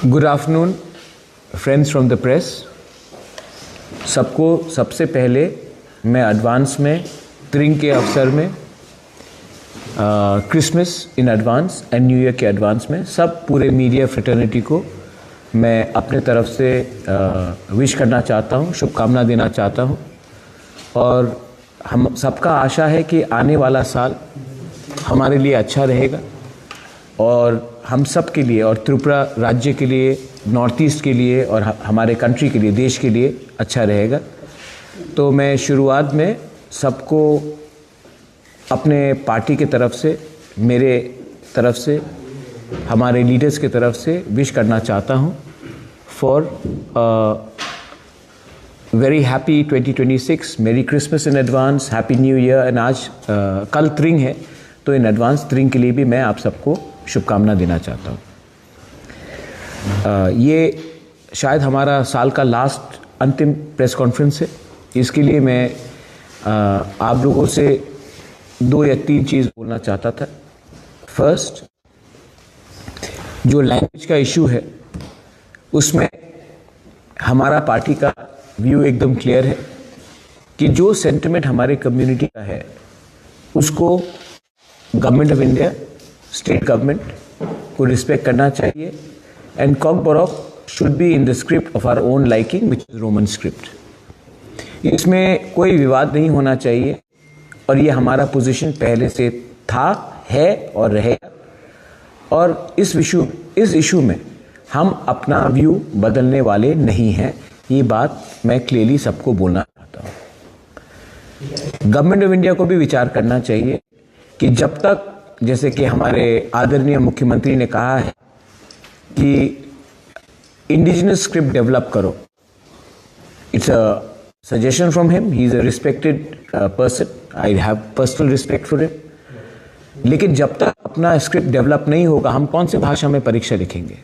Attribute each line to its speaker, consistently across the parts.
Speaker 1: Good afternoon friends from the press. सबको सबसे पहले मैं एडवांस में त्रिंग के अवसर में Christmas in advance and new year के एडवांस में सब पूरे मीडिया फ्रेटर्निटी को मैं अपने तरफ से विश करना चाहता हूँ, शुभकामना देना चाहता हूँ। और हम सबका आशा है कि आने वाला साल हमारे लिए अच्छा रहेगा और हम सब के लिए और त्रिपुरा राज्य के लिए, नॉर्थ ईस्ट के लिए और हमारे कंट्री के लिए, देश के लिए अच्छा रहेगा। तो मैं शुरुआत में सबको अपने पार्टी की तरफ से, मेरे तरफ से, हमारे लीडर्स की तरफ से विश करना चाहता हूँ फॉर वेरी हैप्पी 2026, मेरी Christmas in advance, happy new year. And आज कल त्रिंग है तो इन एडवांस त्रिंग के लिए भी मैं आप सबको शुभकामना देना चाहता हूँ। ये शायद हमारा साल का लास्ट अंतिम प्रेस कॉन्फ्रेंस है, इसके लिए मैं आप लोगों से 2 या 3 चीज़ बोलना चाहता था। फर्स्ट, जो लैंग्वेज का इशू है उसमें हमारा पार्टी का व्यू एकदम क्लियर है कि जो सेंटिमेंट हमारे कम्युनिटी का है उसको government of India, state government को रिस्पेक्ट करना चाहिए। And Kokborok should be in the script of our own liking which is Roman script. इसमें कोई विवाद नहीं होना चाहिए और ये हमारा पोजीशन पहले से था, है और रहेगा। और इस इशू में हम अपना व्यू बदलने वाले नहीं हैं। ये बात मैं क्लियरली सबको बोलना चाहता हूँ। गवर्नमेंट ऑफ इंडिया को भी विचार करना चाहिए कि जब तक, जैसे कि हमारे आदरणीय मुख्यमंत्री ने कहा है कि इंडिजिनस स्क्रिप्ट डेवलप करो, it's a suggestion from him, he is a respected person, I have personal respect for him. लेकिन जब तक अपना स्क्रिप्ट डेवलप नहीं होगा, हम कौन से भाषा में परीक्षा लिखेंगे?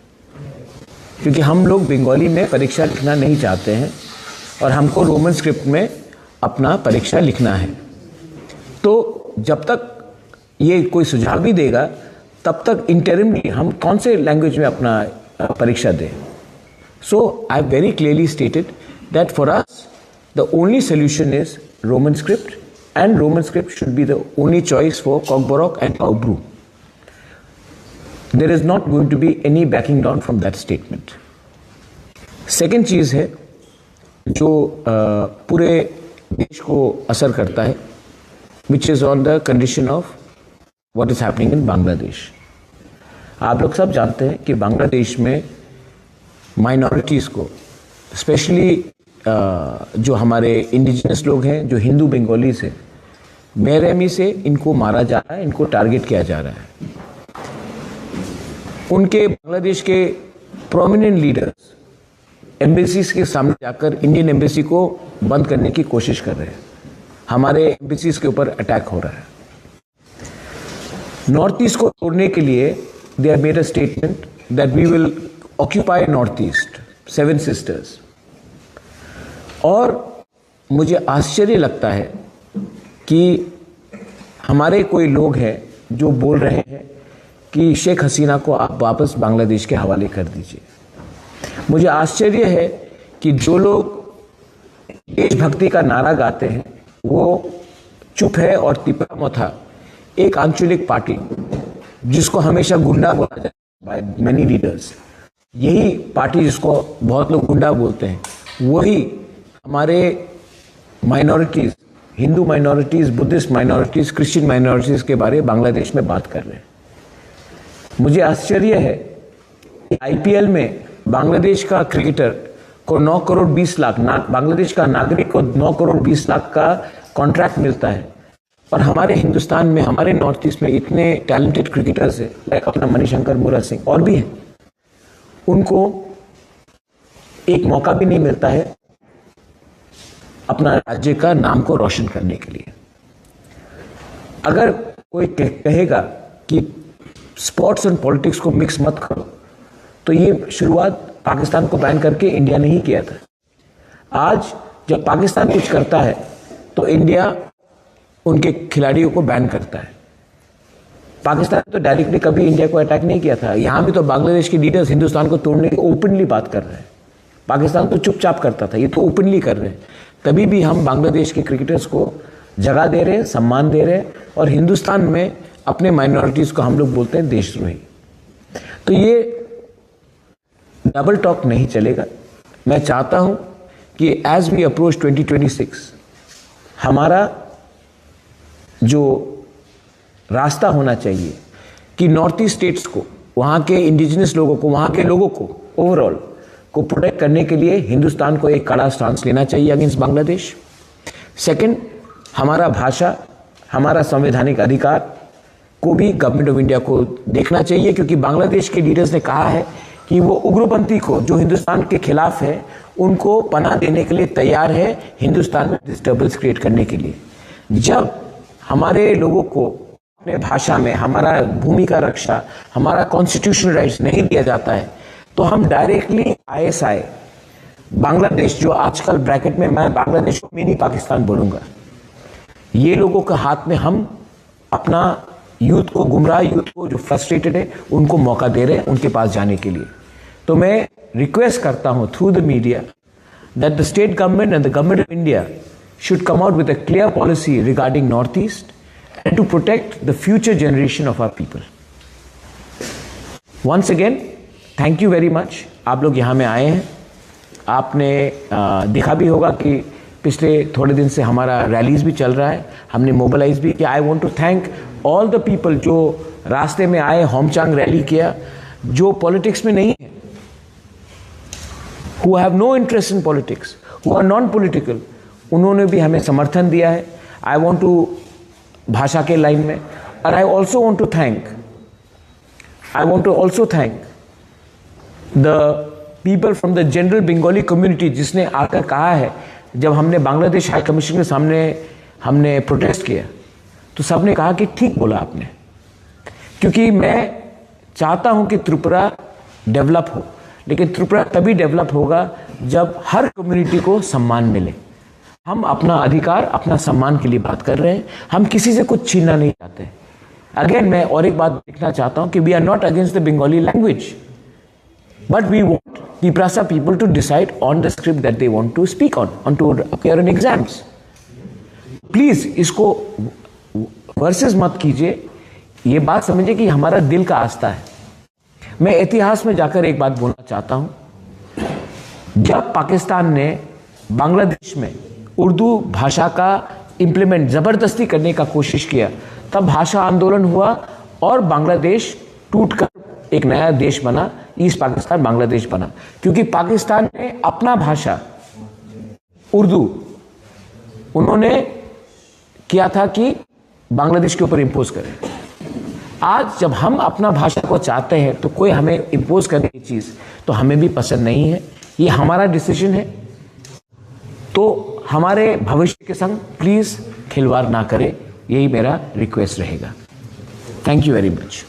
Speaker 1: क्योंकि हम लोग बंगाली में परीक्षा लिखना नहीं चाहते हैं और हमको रोमन स्क्रिप्ट में अपना परीक्षा लिखना है। तो जब तक ये कोई सुझाव भी देगा तब तक इंटरिमली हम कौन से लैंग्वेज में अपना परीक्षा दें? So I very clearly stated that for us the only solution is Roman script, and Roman script should be the only choice for Kokborok and Kaubru. There is not going to be any backing down from that statement. Second चीज़ है जो पूरे देश को असर करता है, which is on the condition of what is happening in Bangladesh. आप लोग सब जानते हैं कि बांग्लादेश में माइनॉरिटीज़ को, स्पेशली जो हमारे इंडिजिनस लोग हैं, जो हिंदू बंगालीज हैं, बेरहमी से इनको मारा जा रहा है, इनको टारगेट किया जा रहा है। उनके बांग्लादेश के प्रोमिनेंट लीडर्स एम्बेसीज के सामने जाकर इंडियन एम्बेसी को बंद करने की कोशिश कर रहे हैं। हमारे एम्बेसीज के ऊपर अटैक हो रहा है। नॉर्थ ईस्ट को तोड़ने के लिए they have made a statement that we will occupy North East, 7 sisters. और मुझे आश्चर्य लगता है कि हमारे कोई लोग हैं जो बोल रहे हैं कि शेख हसीना को आप वापस बांग्लादेश के हवाले कर दीजिए। मुझे आश्चर्य है कि जो लोग देशभक्ति का नारा गाते हैं वो चुप है और तिपरामथा, एक आंचलिक पार्टी जिसको हमेशा गुंडा बोला जाता है बाय मेनी लीडर्स, यही पार्टी जिसको बहुत लोग गुंडा बोलते हैं, वही हमारे minorities, Hindu minorities, Buddhist minorities, Christian minorities के बारे में बांग्लादेश में बात कर रहे हैं। मुझे आश्चर्य है कि आईपीएल में बांग्लादेश का क्रिकेटर को 9 करोड़ 20 लाख, बांग्लादेश का नागरिक को 9 करोड़ 20 लाख का कॉन्ट्रैक्ट मिलता है। और हमारे हिंदुस्तान में, हमारे नॉर्थ ईस्ट में इतने टैलेंटेड क्रिकेटर्स हैं, लाइक अपना मणिशंकर, मुरा सिंह और भी हैं, उनको एक मौका भी नहीं मिलता है अपना राज्य का नाम को रोशन करने के लिए। अगर कोई कहेगा कि स्पोर्ट्स एंड पॉलिटिक्स को मिक्स मत करो, तो ये शुरुआत पाकिस्तान को बैन करके इंडिया ने ही किया था। आज जब पाकिस्तान कुछ करता है तो इंडिया उनके खिलाड़ियों को बैन करता है। पाकिस्तान तो डायरेक्टली कभी इंडिया को अटैक नहीं किया था। यहाँ भी तो बांग्लादेश के लीडर्स हिंदुस्तान को तोड़ने की ओपनली बात कर रहे हैं। पाकिस्तान तो चुपचाप करता था, ये तो ओपनली कर रहे हैं। तभी भी हम बांग्लादेश के क्रिकेटर्स को जगह दे रहे हैं, सम्मान दे रहे हैं, और हिंदुस्तान में अपने माइनॉरिटीज़ को हम लोग बोलते हैं देशद्रोही। तो ये डबल टॉक नहीं चलेगा। मैं चाहता हूं कि एज वी अप्रोच 2026 हमारा जो रास्ता होना चाहिए कि नॉर्थ ईस्ट स्टेट्स को, वहाँ के इंडिजिनस लोगों को, वहाँ के लोगों को ओवरऑल को प्रोटेक्ट करने के लिए हिंदुस्तान को एक कड़ा स्टांस लेना चाहिए अगेंस्ट बांग्लादेश। सेकंड, हमारा भाषा, हमारा संवैधानिक अधिकार को भी गवर्नमेंट ऑफ इंडिया को देखना चाहिए, क्योंकि बांग्लादेश के लीडर्स ने कहा है कि वो उग्रपंथी को जो हिंदुस्तान के खिलाफ है उनको पनाह देने के लिए तैयार है, हिंदुस्तान में डिस्टर्बेंस क्रिएट करने के लिए। जब हमारे लोगों को अपने भाषा में हमारा भूमि का रक्षा, हमारा कॉन्स्टिट्यूशनल राइट्स नहीं दिया जाता है, तो हम डायरेक्टली ISI बांग्लादेश, जो आजकल ब्रैकेट में मैं बांग्लादेश को मिनी पाकिस्तान बोलूंगा, ये लोगों के हाथ में हम अपना यूथ को, गुमराह यूथ को जो फ्रस्ट्रेटेड है, उनको मौका दे रहे हैं उनके पास जाने के लिए। तो मैं रिक्वेस्ट करता हूं through the media that the state government and the government of India should come out with a clear policy regarding Northeast and to protect the future generation of our people. Once again, thank you very much. आप लोग यहाँ में आए हैं। आपने देखा भी होगा कि पिछले थोड़े दिन से हमारा रैलीज भी चल रहा है, हमने मोबिलाइज भी किया। I want to thank all the people जो रास्ते में आए, होमचांग रैली किया, जो पॉलिटिक्स में नहीं है, who have no interest in politics, who are non-political, उन्होंने भी हमें समर्थन दिया है। आई वॉन्ट टू भाषा के लाइन में, और I also want to thank the people from the general Bengali community, जिसने आकर कहा है, जब हमने बांग्लादेश हाई कमीशन के सामने हमने प्रोटेस्ट किया तो सबने कहा कि ठीक बोला आपने, क्योंकि मैं चाहता हूं कि त्रिपुरा डेवलप हो, लेकिन त्रिपुरा तभी डेवलप होगा जब हर कम्युनिटी को सम्मान मिले। हम अपना अधिकार, अपना सम्मान के लिए बात कर रहे हैं, हम किसी से कुछ छीनना नहीं चाहते। अगेन मैं और एक बात लिखना चाहता हूं कि we are not against the Bengali language, but we want Tiprasa people to decide on the script that they want to speak on to appear in exams. Please इसको वर्सेस मत कीजिए, ये बात समझिए कि हमारा दिल का आस्था है। मैं इतिहास में जाकर एक बात बोलना चाहता हूं, जब पाकिस्तान ने बांग्लादेश में उर्दू भाषा का इंप्लीमेंट जबरदस्ती करने का कोशिश किया, तब भाषा आंदोलन हुआ और बांग्लादेश टूटकर एक नया देश बना, ईस्ट पाकिस्तान बांग्लादेश बना, क्योंकि पाकिस्तान ने अपना भाषा उर्दू उन्होंने किया था कि बांग्लादेश के ऊपर इंपोज करें। आज जब हम अपना भाषा को चाहते हैं तो कोई हमें इंपोज करने की चीज तो हमें भी पसंद नहीं है, ये हमारा डिसीजन है। तो हमारे भविष्य के संग प्लीज खिलवाड़ ना करें, यही मेरा रिक्वेस्ट रहेगा। Thank you very much.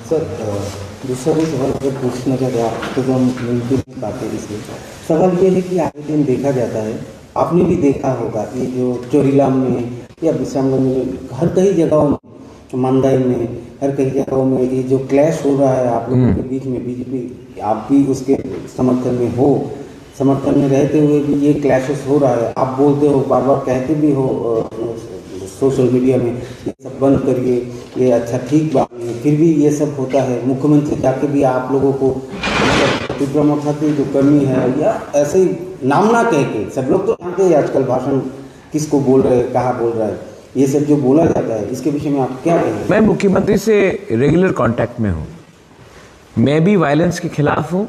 Speaker 2: Sir, दूसरा भी सवाल अगर पूछना चाहते हैं आप, तो हम मिल भी नहीं पाते। इसलिए सवाल ये है कि आए दिन देखा जाता है, आपने भी देखा होगा, ये जो चोरीलाम में या विश्रामगंज में, हर कई जगहों में, मंदाई में, हर कई जगहों में ये जो क्लैश हो रहा है आप लोगों के बीच में, बीजेपी आप भी उसके समर्थन में हो, समर्थन में रहते हुए भी ये क्लैशेस हो रहा है। आप बोलते हो, बार बार कहते भी हो सोशल मीडिया में, ये सब बंद करिए, ये अच्छा ठीक बात नहीं, फिर भी ये सब होता है। मुख्यमंत्री जाके भी आप लोगों को त्रिपुरा मोर्चा जो करनी है, या ऐसे ही नाम ना कह के, सब लोग तो जानते हैं आजकल भाषण किसको बोल रहे हैं, कहाँ बोल रहा है, ये सब जो बोला जाता है, इसके विषय में आप क्या कहेंगे?
Speaker 1: मैं मुख्यमंत्री से रेगुलर कांटेक्ट में हूँ, मैं भी वायलेंस के खिलाफ हूँ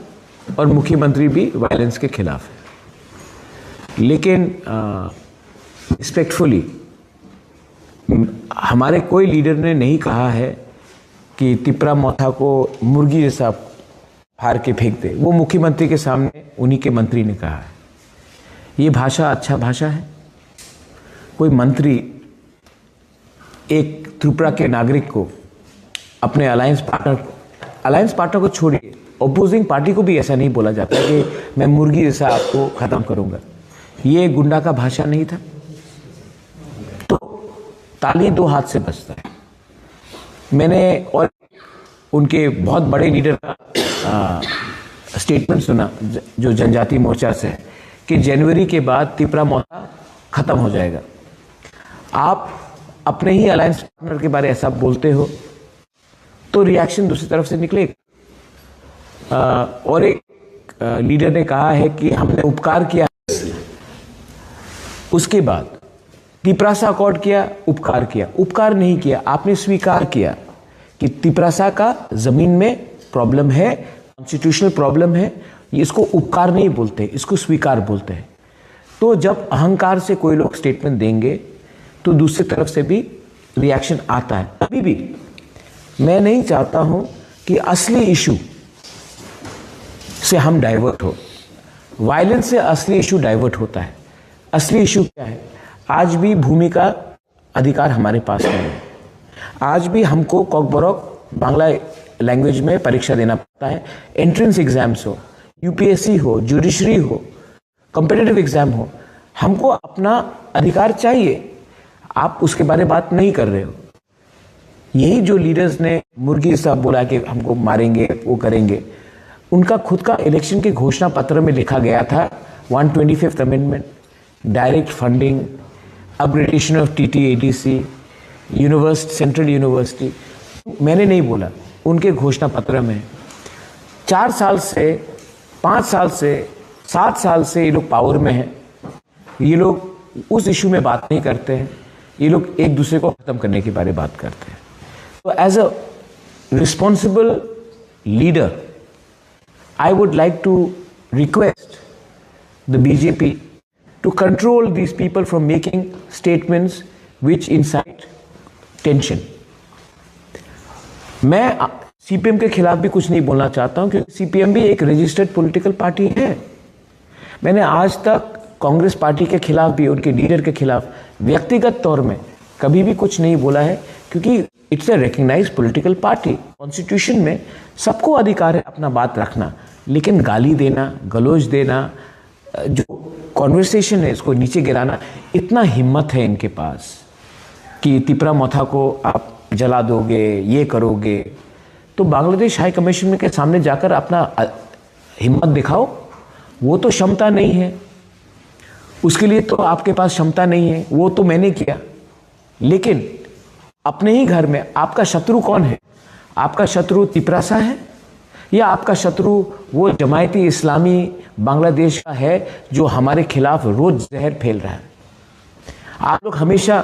Speaker 1: और मुख्यमंत्री भी वायलेंस के खिलाफ है, लेकिन रिस्पेक्टफुली हमारे कोई लीडर ने नहीं कहा है कि तिपरा मोथा को मुर्गी जैसा फाड़ के फेंक दे। वो मुख्यमंत्री के सामने उन्हीं के मंत्री ने कहा है। ये भाषा अच्छा भाषा है। कोई मंत्री एक त्रिपुरा के नागरिक को, अपने अलायंस पार्टनर को छोड़िए, अपोजिंग पार्टी को भी ऐसा नहीं बोला जाता कि मैं मुर्गी जैसा आपको खत्म करूंगा। ये गुंडा का भाषा नहीं था। तो ताली दो हाथ से बजता है। मैंने और उनके बहुत बड़े लीडर का स्टेटमेंट सुना जो जनजाति मोर्चा से है कि जनवरी के बाद तिपरा मोर्चा खत्म हो जाएगा। आप अपने ही अलायंस पार्टनर के बारे ऐसा बोलते हो तो रिएक्शन दूसरी तरफ से निकलेगा। और एक लीडर ने कहा है कि हमने उपकार किया, उसके बाद तिपरासा अकॉर्ड किया, उपकार किया। उपकार नहीं किया, आपने स्वीकार किया कि तिपरासा का जमीन में प्रॉब्लम है, कॉन्स्टिट्यूशनल प्रॉब्लम है। इसको उपकार नहीं बोलते, इसको स्वीकार बोलते हैं। तो जब अहंकार से कोई लोग स्टेटमेंट देंगे तो दूसरी तरफ से भी रिएक्शन आता है। अभी भी मैं नहीं चाहता हूं कि असली इशू से हम डाइवर्ट हो। वायलेंस से असली इशू डाइवर्ट होता है। असली इशू क्या है? आज भी भूमि का अधिकार हमारे पास नहीं है। आज भी हमको कॉकबरॉक बांग्ला लैंग्वेज में परीक्षा देना पड़ता है। एंट्रेंस एग्जाम्स हो, यूपीएससी हो, जुडिशरी हो, कॉम्पिटिटिव एग्जाम हो, हमको अपना अधिकार चाहिए। आप उसके बारे में बात नहीं कर रहे हो। यही जो लीडर्स ने मुर्गी साहब बोला कि हमको मारेंगे, वो करेंगे, उनका खुद का इलेक्शन के घोषणा पत्र में लिखा गया था 125th amendment, direct funding, upgradation of TTADC, central university. मैंने नहीं बोला, उनके घोषणा पत्र में। 4 साल से, 5 साल से, 7 साल से ये लोग पावर में हैं। ये लोग उस इशू में बात नहीं करते हैं। ये लोग एक दूसरे को खत्म करने के बारे में बात करते हैं। तो as a responsible leader, I would like to request the BJP to control these people from making statements which incite tension. मैं CPM के खिलाफ भी कुछ नहीं बोलना चाहता हूं क्योंकि CPM भी एक रजिस्टर्ड पॉलिटिकल पार्टी है। मैंने आज तक कांग्रेस पार्टी के खिलाफ भी, उनके लीडर के खिलाफ व्यक्तिगत तौर में कभी भी कुछ नहीं बोला है क्योंकि it's a recognised political party. Constitution में सबको अधिकार है अपना बात रखना, लेकिन गाली देना, गलौज देना, जो कॉन्वर्सेशन है इसको नीचे गिराना, इतना हिम्मत है इनके पास कि तिपरा मोथा को आप जला दोगे, ये करोगे। तो बांग्लादेश हाई कमीशन के सामने जाकर अपना हिम्मत दिखाओ। वो तो क्षमता नहीं है, उसके लिए तो आपके पास क्षमता नहीं है। वो तो मैंने किया, लेकिन अपने ही घर में आपका शत्रु कौन है? आपका शत्रु तिपरासा है या आपका शत्रु वो जमायती इस्लामी बांग्लादेश का है जो हमारे खिलाफ रोज जहर फैल रहा है? आप लोग हमेशा,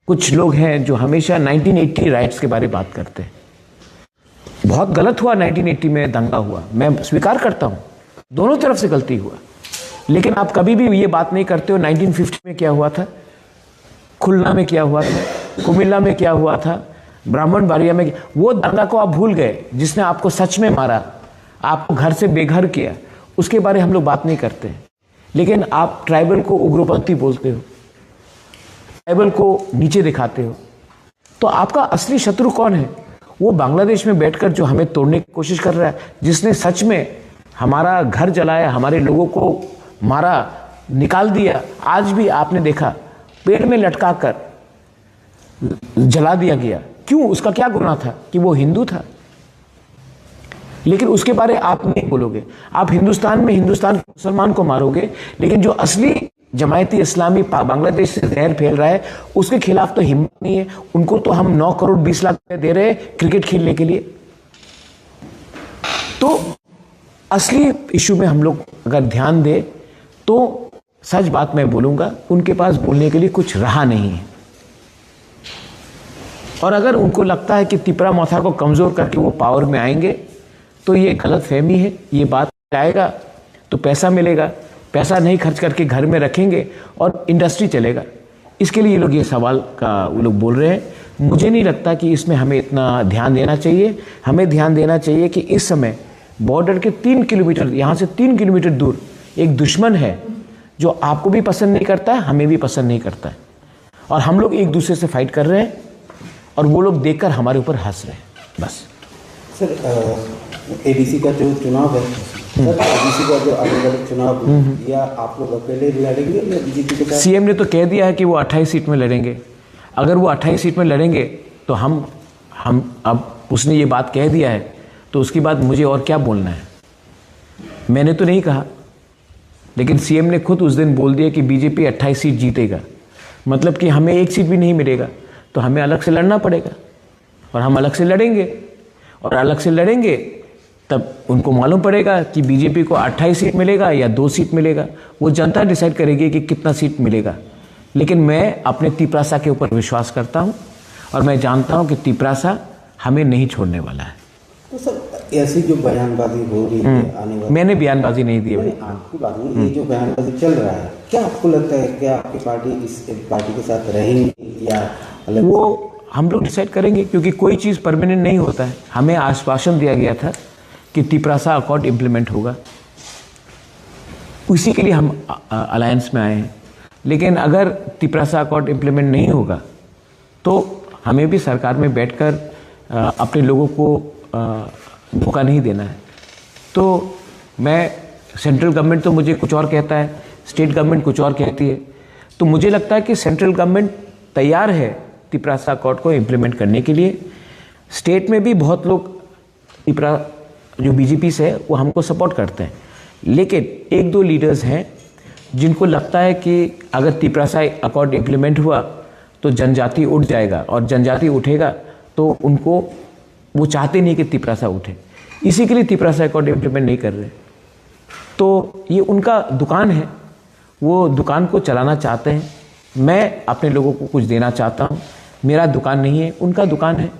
Speaker 1: कुछ लोग हैं जो हमेशा 1980 राइट्स के बारे में बात करते हैं। बहुत गलत हुआ, 1980 में दंगा हुआ, मैं स्वीकार करता हूं, दोनों तरफ से गलती हुआ। लेकिन आप कभी भी ये बात नहीं करते हो 1950 में क्या हुआ था, खुलना में क्या हुआ था, कुमिल्ला में क्या हुआ था, ब्राह्मण बारिया में। वो दंगा को आप भूल गए जिसने आपको सच में मारा, आपको घर से बेघर किया। उसके बारे हम लोग बात नहीं करते। लेकिन आप ट्राइबल को उग्रपंथी बोलते हो, ट्राइबल को नीचे दिखाते हो। तो आपका असली शत्रु कौन है? वो बांग्लादेश में बैठकर जो हमें तोड़ने की कोशिश कर रहा है, जिसने सच में हमारा घर जलाया, हमारे लोगों को मारा, निकाल दिया। आज भी आपने देखा पेड़ में लटका कर जला दिया गया। क्यों? उसका क्या गुनाह था कि वो हिंदू था? लेकिन उसके बारे आप नहीं बोलोगे। आप हिंदुस्तान में हिंदुस्तान के मुसलमान को मारोगे, लेकिन जो असली जमायती इस्लामी बांग्लादेश से जहर फैल रहा है उसके खिलाफ तो हिम्मत नहीं है। उनको तो हम 9 करोड़ 20 लाख रुपए दे रहे हैं क्रिकेट खेलने के लिए। तो असली इशू में हम लोग अगर ध्यान दें तो सच बात मैं बोलूंगा, उनके पास बोलने के लिए कुछ रहा नहीं है। और अगर उनको लगता है कि तिपरा मोथा को कमजोर करके वो पावर में आएंगे तो ये गलत फहमी है। ये बात आएगा तो पैसा मिलेगा, पैसा नहीं खर्च करके घर में रखेंगे और इंडस्ट्री चलेगा। इसके लिए ये लोग ये सवाल का वो लोग बोल रहे हैं। मुझे नहीं लगता कि इसमें हमें इतना ध्यान देना चाहिए। हमें ध्यान देना चाहिए कि इस समय बॉर्डर के 3 किलोमीटर, यहाँ से 3 किलोमीटर दूर एक दुश्मन है जो आपको भी पसंद नहीं करता है, हमें भी पसंद नहीं करता है। और हम लोग एक दूसरे से फाइट कर रहे हैं और वो लोग देखकर हमारे ऊपर हंस रहे हैं। बस
Speaker 2: सर, एडीसी का जो चुनाव है, सर एडीसी का जो आने वाला चुनाव है, या आप लोग अकेले लड़ेंगे या बीजेपी के साथ?
Speaker 1: सीएम ने तो कह दिया है कि वो 28 सीट में लड़ेंगे। अगर वो 28 सीट में लड़ेंगे तो हम अब उसने ये बात कह दिया है तो उसके बाद मुझे और क्या बोलना है? मैंने तो नहीं कहा, लेकिन सीएम ने खुद उस दिन बोल दिया कि बीजेपी 28 सीट जीतेगा, मतलब कि हमें एक सीट भी नहीं मिलेगा, तो हमें अलग से लड़ना पड़ेगा और हम अलग से लड़ेंगे। और अलग से लड़ेंगे तब उनको मालूम पड़ेगा कि बीजेपी को 28 सीट मिलेगा या 2 सीट मिलेगा, वो जनता डिसाइड करेगी कि कितना सीट मिलेगा। लेकिन मैं अपने तिपरासा के ऊपर विश्वास करता हूँ और मैं जानता हूँ कि तिपरासा हमें नहीं छोड़ने वाला है।
Speaker 2: तो सर ऐसी जो बयानबाजी हो रही है आने वाले,
Speaker 1: मैंने बयानबाजी नहीं दी भाई।
Speaker 2: आपकी बात नहीं, ये जो बयानबाजी चल रहा है, क्या आपको लगता है क्या आपकी पार्टी इस पार्टी के साथ रहेंगी या अलग?
Speaker 1: वो हम लोग डिसाइड करेंगे, क्योंकि कोई चीज़ परमानेंट नहीं होता है। हमें आश्वासन दिया गया था कि तिपरासा अकॉर्ड इम्प्लीमेंट होगा, उसी के लिए हम अलायंस में आए हैं। लेकिन अगर तिपरासा अकॉर्ड इम्प्लीमेंट नहीं होगा तो हमें भी सरकार में बैठकर अपने लोगों को धोखा नहीं देना है। तो मैं, सेंट्रल गवर्नमेंट तो मुझे कुछ और कहता है, स्टेट गवर्नमेंट कुछ और कहती है, तो मुझे लगता है कि सेंट्रल गवर्नमेंट तैयार है तिपरासा अकॉर्ड को इम्प्लीमेंट करने के लिए। स्टेट में भी बहुत लोग तिपरा जो बीजेपी से है वो हमको सपोर्ट करते हैं, लेकिन 1-2 लीडर्स हैं जिनको लगता है कि अगर तिपरासा अकॉर्ड इम्प्लीमेंट हुआ तो जनजाति उठ जाएगा, और जनजाति उठेगा तो उनको, वो चाहते नहीं कि तिपरासा उठे, इसी के लिए तिपरासा अकॉर्ड इम्प्लीमेंट नहीं कर रहे। तो ये उनका दुकान है, वो दुकान को चलाना चाहते हैं। मैं अपने लोगों को कुछ देना चाहता हूँ, मेरा दुकान नहीं है, उनका दुकान है।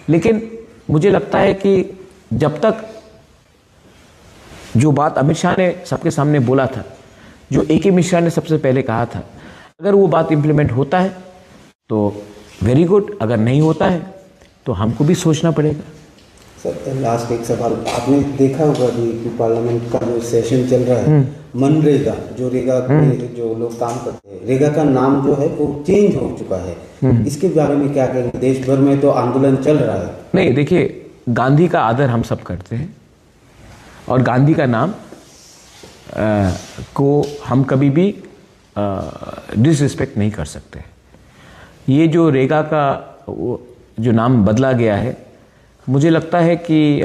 Speaker 1: लेकिन मुझे लगता है कि जब तक जो बात अमित शाह ने सबके सामने बोला था, जो ए.के. मिश्रा ने सबसे पहले कहा था, अगर वो बात इम्प्लीमेंट होता है तो वेरी गुड, अगर नहीं होता है तो हमको भी सोचना पड़ेगा।
Speaker 2: सर लास्ट एक सवाल, आपने देखा होगा कि पार्लियामेंट का जो सेशन चल रहा है, मनरेगा जो रेगा के जो लोग काम करते हैं, रेगा का नाम जो है वो चेंज हो चुका है, इसके बारे में क्या कहेंगे? देश भर में तो आंदोलन चल रहा है। नहीं,
Speaker 1: देखिए, गांधी का आदर हम सब करते हैं और गांधी का नाम को हम कभी भी डिसरिस्पेक्ट नहीं कर सकते। ये जो रेगा का जो नाम बदला गया है, मुझे लगता है कि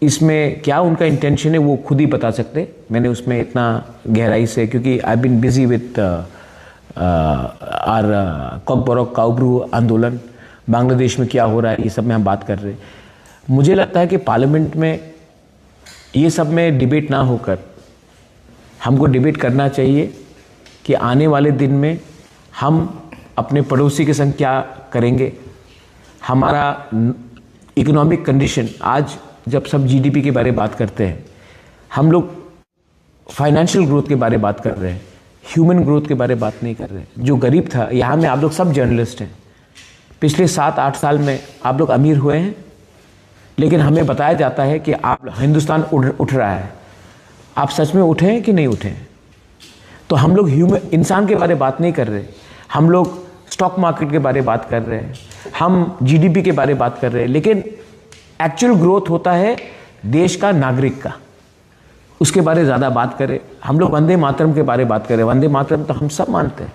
Speaker 1: इसमें क्या उनका इंटेंशन है वो खुद ही बता सकते। मैंने उसमें इतना गहराई से, क्योंकि I been busy with our Kokborok Kaubru आंदोलन, बांग्लादेश में क्या हो रहा है, ये सब में हम बात कर रहे हैं। मुझे लगता है कि पार्लियामेंट में ये सब में डिबेट ना होकर हमको डिबेट करना चाहिए कि आने वाले दिन में हम अपने पड़ोसी के संग क्या करेंगे, हमारा इकोनॉमिक कंडीशन। आज जब सब जीडीपी के बारे में बात करते हैं, हम लोग फाइनेंशियल ग्रोथ के बारे में बात कर रहे हैं, ह्यूमन ग्रोथ के बारे में बात नहीं कर रहे हैं। जो गरीब था, यहाँ में आप लोग सब जर्नलिस्ट हैं, पिछले 7-8 साल में आप लोग अमीर हुए हैं, लेकिन हमें बताया जाता है कि आप हिंदुस्तान उठ रहा है। आप सच में उठे हैं कि नहीं उठे हैं? तो हम लोग इंसान के बारे में बात नहीं कर रहे, हम लोग स्टॉक मार्केट के बारे में बात कर रहे हैं, हम जीडीपी के बारे में बात कर रहे हैं, लेकिन एक्चुअल ग्रोथ होता है देश का, नागरिक का, उसके बारे में ज़्यादा बात करें। हम लोग वंदे मातरम के बारे में बात करें, वंदे मातरम तो हम सब मानते हैं,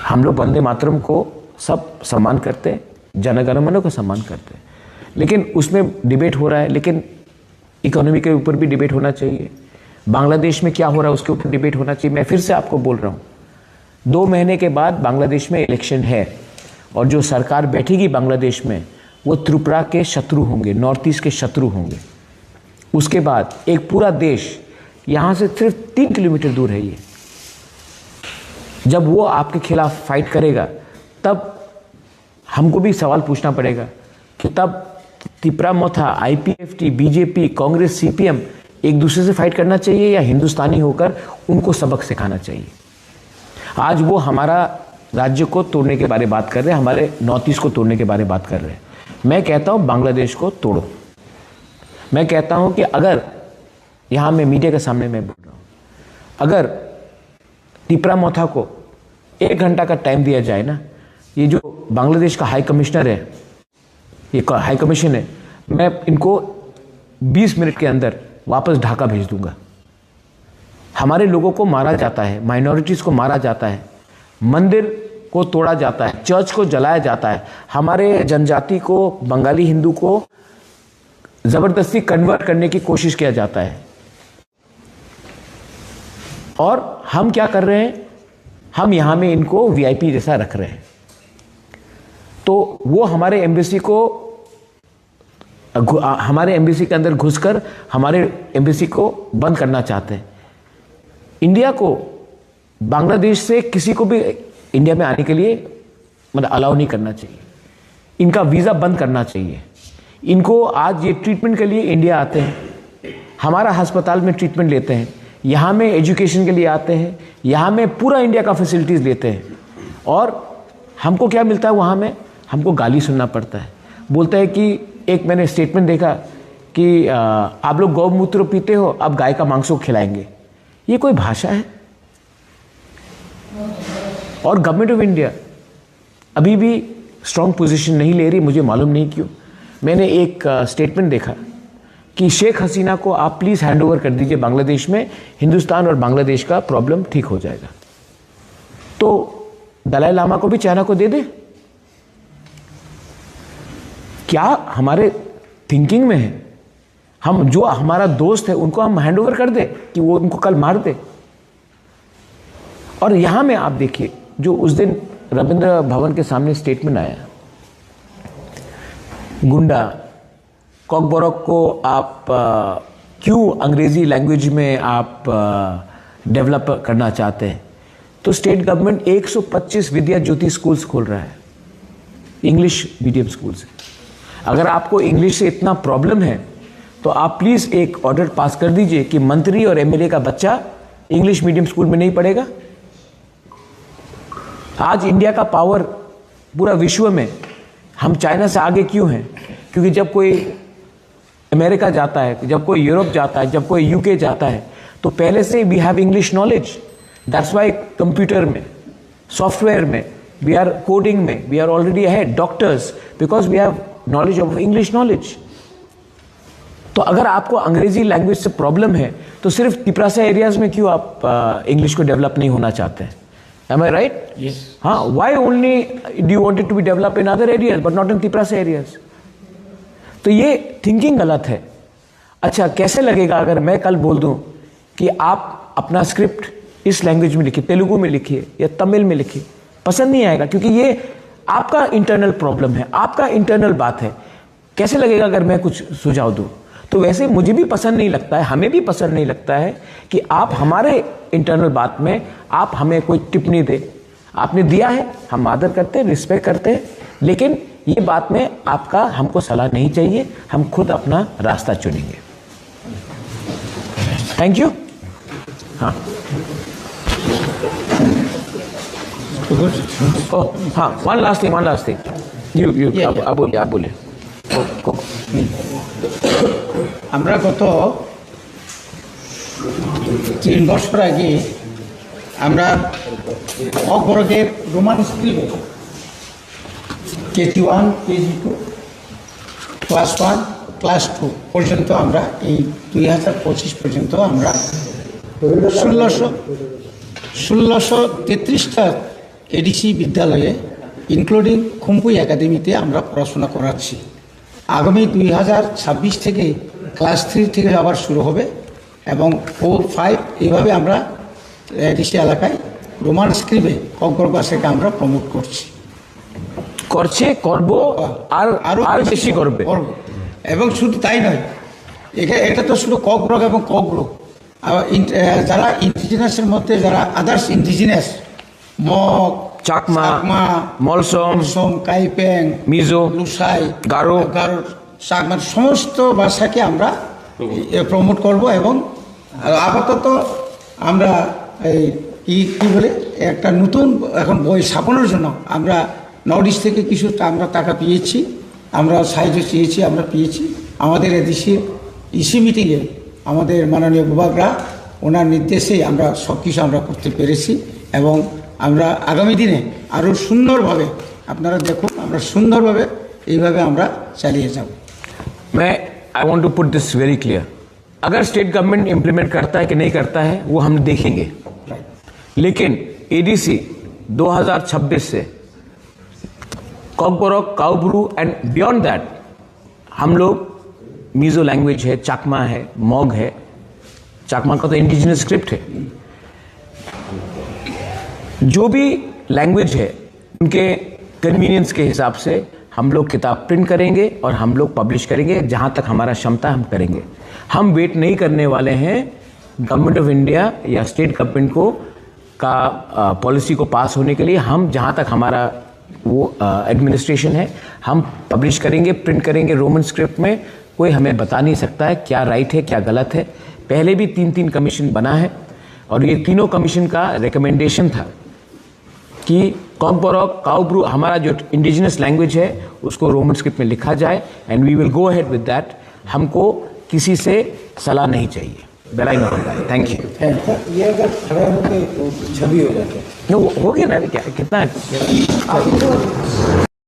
Speaker 1: हम लोग वंदे मातरम को सब सम्मान करते हैं, जनगण मन को सम्मान करते हैं, लेकिन उसमें डिबेट हो रहा है। लेकिन इकोनॉमी के ऊपर भी डिबेट होना चाहिए, बांग्लादेश में क्या हो रहा है उसके ऊपर डिबेट होना चाहिए। मैं फिर से आपको बोल रहा हूँ, 2 महीने के बाद बांग्लादेश में इलेक्शन है, और जो सरकार बैठेगी बांग्लादेश में वो त्रिपुरा के शत्रु होंगे, नॉर्थ ईस्ट के शत्रु होंगे। उसके बाद एक पूरा देश यहाँ से सिर्फ 3 किलोमीटर दूर है ये, जब वो आपके खिलाफ फाइट करेगा तब हमको भी सवाल पूछना पड़ेगा कि तब त्रिपुरा मोथा, आईपीएफटी, बीजेपी, कांग्रेस, सीपीएम एक दूसरे से फाइट करना चाहिए या हिंदुस्तानी होकर उनको सबक सिखाना चाहिए? आज वो हमारा राज्य को तोड़ने के बारे में बात कर रहे हैं, हमारे नॉर्थ ईस्ट को तोड़ने के बारे में बात कर रहे हैं। मैं कहता हूँ बांग्लादेश को तोड़ो। मैं कहता हूँ कि अगर, यहाँ मैं मीडिया के सामने मैं बोल रहा हूँ, अगर त्रिपुरा मोथा को 1 घंटा का टाइम दिया जाए ना, ये जो बांग्लादेश का हाई कमिश्नर है, ये हाई कमीशन है, मैं इनको 20 मिनट के अंदर वापस ढाका भेज दूंगा। हमारे लोगों को मारा जाता है, माइनॉरिटीज़ को मारा जाता है, मंदिर को तोड़ा जाता है, चर्च को जलाया जाता है, हमारे जनजाति को, बंगाली हिंदू को जबरदस्ती कन्वर्ट करने की कोशिश किया जाता है। और हम क्या कर रहे हैं, हम यहां में इनको वीआईपी जैसा रख रहे हैं। तो वो हमारे एम्बेसी के अंदर घुसकर हमारे एम्बेसी को बंद करना चाहते हैं। इंडिया को बांग्लादेश से किसी को भी इंडिया में आने के लिए मतलब अलाउ नहीं करना चाहिए, इनका वीज़ा बंद करना चाहिए। इनको आज ये ट्रीटमेंट के लिए इंडिया आते हैं, हमारा अस्पताल में ट्रीटमेंट लेते हैं, यहाँ में एजुकेशन के लिए आते हैं, यहाँ में पूरा इंडिया का फैसिलिटीज़ लेते हैं, और हमको क्या मिलता है वहाँ में, हमको गाली सुनना पड़ता है। बोलता है कि एक मैंने स्टेटमेंट देखा कि आप लोग गौमूत्र पीते हो, अब गाय का मांस को खिलाएंगे। ये कोई भाषा है? और गवर्नमेंट ऑफ इंडिया अभी भी स्ट्रॉन्ग पोजीशन नहीं ले रही, मुझे मालूम नहीं क्यों। मैंने एक स्टेटमेंट देखा कि शेख हसीना को आप प्लीज़ हैंड ओवर कर दीजिए बांग्लादेश में, हिंदुस्तान और बांग्लादेश का प्रॉब्लम ठीक हो जाएगा। तो दलाई लामा को भी चाइना को दे दे? क्या हमारे थिंकिंग में है? हम जो हमारा दोस्त है उनको हम हैंड ओवर कर दे कि वो उनको कल मार दे? और यहां में आप देखिए, जो उस दिन रविंद्र भवन के सामने स्टेटमेंट आया, गुंडा कॉकबॉरोक को आप क्यों अंग्रेजी लैंग्वेज में आप डेवलप करना चाहते हैं? तो स्टेट गवर्नमेंट 125 विद्या ज्योति स्कूल्स खोल रहा है, इंग्लिश मीडियम स्कूल्स। अगर आपको इंग्लिश से इतना प्रॉब्लम है तो आप प्लीज़ एक ऑर्डर पास कर दीजिए कि मंत्री और एमएलए का बच्चा इंग्लिश मीडियम स्कूल में नहीं पढ़ेगा। आज इंडिया का पावर पूरा विश्व में, हम चाइना से आगे क्यों हैं? क्योंकि जब कोई अमेरिका जाता है, जब कोई यूरोप जाता है, जब कोई यूके जाता है, तो पहले से we have English knowledge. That's why computer में, सॉफ्टवेयर में, वी आर कोडिंग में, we are already ahead. Doctors, because we have knowledge of English knowledge. तो अगर आपको अंग्रेजी लैंग्वेज से प्रॉब्लम है तो सिर्फ तिपरासा एरियाज में क्यों आप इंग्लिश को डेवलप नहीं होना चाहते हैं? Am I right?
Speaker 3: Yes.
Speaker 1: हाँ, why only do you want it to be developed in other areas but not in Tiprasa areas? तो ये थिंकिंग गलत है। अच्छा, कैसे लगेगा अगर मैं कल बोल दूं कि आप अपना स्क्रिप्ट इस लैंग्वेज में लिखिए, तेलुगु में लिखिए या तमिल में लिखिए? पसंद नहीं आएगा, क्योंकि ये आपका इंटरनल प्रॉब्लम है, आपका इंटरनल बात है। कैसे लगेगा अगर मैं कुछ सुझाव दूं? तो वैसे मुझे भी पसंद नहीं लगता है, हमें भी पसंद नहीं लगता है कि आप हमारे इंटरनल बात में आप हमें कोई टिप्पणी दे। आपने दिया है, हम आदर करते हैं, रिस्पेक्ट करते हैं, लेकिन ये बात में आपका हमको सलाह नहीं चाहिए, हम खुद अपना रास्ता चुनेंगे। Thank you. हाँ हाँ, वन लास्ट थिंग यू आप बोलिए।
Speaker 3: আমরা গত 3 বছর আগে আমরা ককবরকের রোমান স্ক্রিপ্টে KG1, KG2, ক্লাস 1, ক্লাস 2 পর্যন্ত আমরা এই 2025 পর্যন্ত আমরা 1633টা এডিসি বিদ্যালয়ে ইনক্লুডিং খুম্পুই একাডেমিতে আমরা পড়াশোনা করাচ্ছি। আগামী 2026 থেকে ক্লাস 3 থেকে আবার শুরু হবে এবং 4, 5 এইভাবে আমরা এডিসি এলাকায় রোমান স্ক্রিপ্টে ককবরক ভাষাকে আমরা প্রমোট করছি,
Speaker 1: করব আর আরো বেশি করবে।
Speaker 3: এবং শুধু তাই নয়, এটা তো শুধু ককবরক এবং ককবরক, যারা ইন্ডিজিনাসের মধ্যে যারা আদার্স ইন্ডিজিনাস, মগ,
Speaker 1: চাকমা, মলসম,
Speaker 3: কাইপেং,
Speaker 1: মিজো,
Speaker 3: লুসাই,
Speaker 1: গারো,
Speaker 3: চাকমা সমস্ত ভাষাকে আমরা প্রমোট করব। এবং আপাতত আমরা কি বলে একটা নতুন এখন বই ছাপানোর জন্য আমরা নর্থ ইস্ট থেকে কিছু আমরা টাকা পেয়েছি, আমরা সাহায্য চেয়েছি, আমরা পেয়েছি। আমাদের এদেশের ইসি মিটিংয়ে আমাদের মাননীয় বিভাগরা ওনার নির্দেশে আমরা সব কিছু আমরা করতে পেরেছি এবং আমরা আগামী দিনে আরও সুন্দরভাবে, আপনারা দেখুন, আমরা সুন্দরভাবে এইভাবে আমরা চালিয়ে যাব।
Speaker 1: I want to put this very clear, अगर स्टेट गवर्नमेंट इम्प्लीमेंट करता है कि नहीं करता है वो हम देखेंगे, लेकिन एडीसी 2026 से कॉकबोरोक, काउब्रू एंड बियॉन्ड दैट हम लोग मीजो लैंग्वेज है, चाकमा है, मॉग है। चाकमा का तो इंडिजिनस स्क्रिप्ट है। जो भी लैंग्वेज है उनके कन्वीनियंस के हिसाब से हम लोग किताब प्रिंट करेंगे और हम लोग पब्लिश करेंगे। जहां तक हमारा क्षमता हम करेंगे। हम वेट नहीं करने वाले हैं गवर्नमेंट ऑफ इंडिया या स्टेट गवर्नमेंट को का पॉलिसी को पास होने के लिए। हम जहां तक हमारा वो एडमिनिस्ट्रेशन है, हम पब्लिश करेंगे, प्रिंट करेंगे रोमन स्क्रिप्ट में। कोई हमें बता नहीं सकता है क्या राइट है क्या गलत है। पहले भी 3 कमीशन बना है और ये तीनों कमीशन का रिकमेंडेशन था कि कॉकबोरोक, काउब्रू हमारा जो इंडिजिनस लैंग्वेज है उसको रोमन स्क्रिप्ट में लिखा जाए and we will go ahead with that. हमको किसी से सलाह नहीं चाहिए। बेलाई में होगा। Thank you.
Speaker 2: ये अगर खड़ा होकर छवि हो जाता है
Speaker 1: हो गया ना, क्या कितना